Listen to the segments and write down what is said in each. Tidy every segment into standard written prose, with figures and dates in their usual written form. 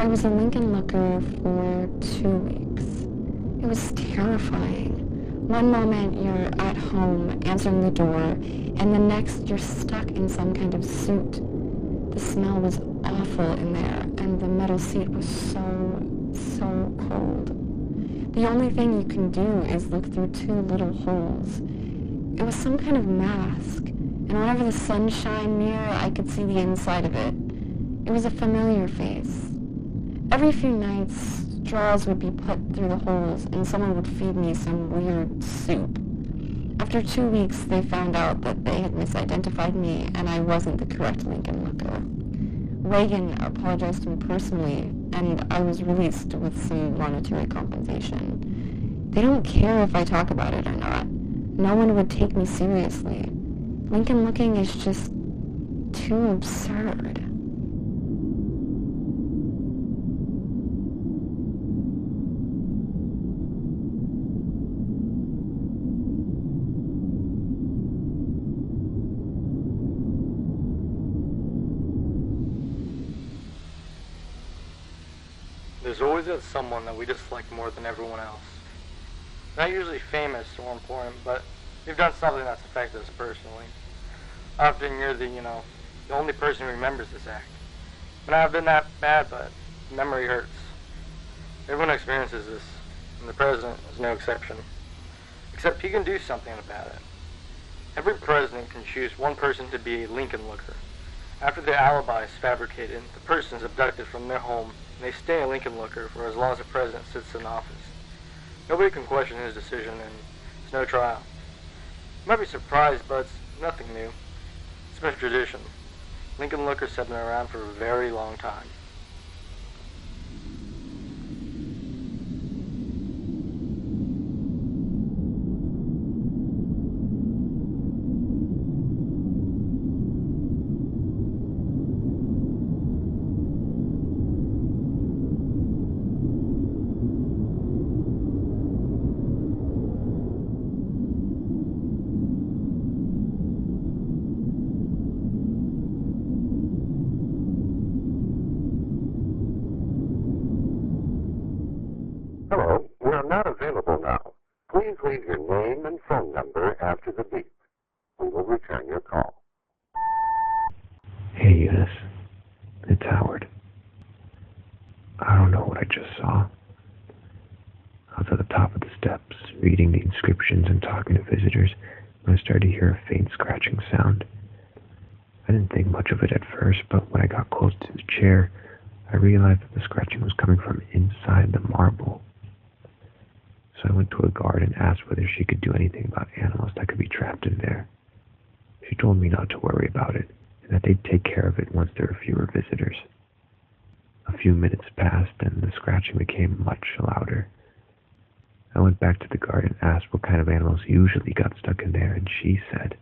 I was a Lincoln Looker for 2 weeks. It was terrifying. One moment you're at home answering the door, and the next you're stuck in some kind of suit. The smell was awful in there, and the metal seat was so cold. The only thing you can do is look through 2 little holes. It was some kind of mask, and whenever the sun shined near, I could see the inside of it. It was a familiar face. Every few nights, straws would be put through the holes, and someone would feed me some weird soup. After 2 weeks, they found out that they had misidentified me, and I wasn't the correct Lincoln Looker. Reagan apologized to me personally, and I was released with some monetary compensation. They don't care if I talk about it or not. No one would take me seriously. Lincoln looking is just too absurd. There's always that someone that we dislike more than everyone else. Not usually famous or important, but they've done something that's affected us personally. Often you're the only person who remembers this act. And I've been that bad, but memory hurts. Everyone experiences this, and the president is no exception. Except he can do something about it. Every president can choose one person to be a Lincoln Looker. After the alibi is fabricated, the person is abducted from their home, and they stay a Lincoln Looker for as long as the president sits in office. Nobody can question his decision, and it's no trial. You might be surprised, but it's nothing new. It's been a tradition. Lincoln Lookers have been around for a very long time. Hello, we are not available now. Please leave your name and phone number after the beep. We will return your call. Hey, Eunice. It's Howard. I don't know what I just saw. I was at the top of the steps, reading the inscriptions and talking to visitors, when I started to hear a faint scratching sound. I didn't think much of it at first, but when I got close to the chair, I realized that the scratching was coming from inside the marble. So I went to a guard and asked whether she could do anything about animals that could be trapped in there. She told me not to worry about it, and that they'd take care of it once there were fewer visitors. A few minutes passed, and the scratching became much louder. I went back to the guard and asked what kind of animals usually got stuck in there, and she said,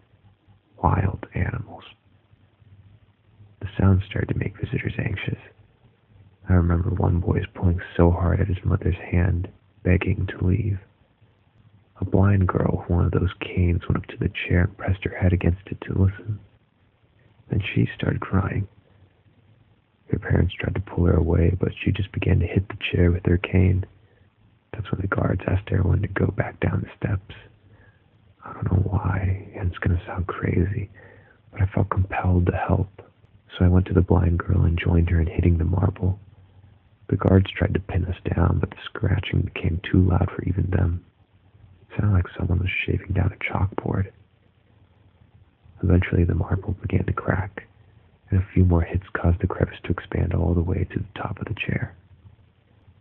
wild animals. The sound started to make visitors anxious. I remember one boy pulling so hard at his mother's hand, begging to leave. A blind girl with one of those canes went up to the chair and pressed her head against it to listen. Then she started crying. Her parents tried to pull her away, but she just began to hit the chair with her cane. That's when the guards asked everyone to go back down the steps. I don't know why, and it's going to sound crazy, but I felt compelled to help. So I went to the blind girl and joined her in hitting the marble. The guards tried to pin us down, but the scratching became too loud for even them. It sounded like someone was shaving down a chalkboard. Eventually the marble began to crack, and a few more hits caused the crevice to expand all the way to the top of the chair.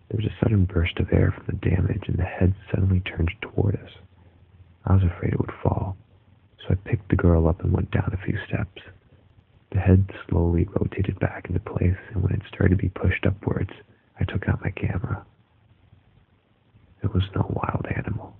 There was a sudden burst of air from the damage, and the head suddenly turned toward us. I was afraid it would fall, so I picked the girl up and went down a few steps. The head slowly rotated back into place, and when it started to be pushed upwards, I took out my camera. It was no wild animal.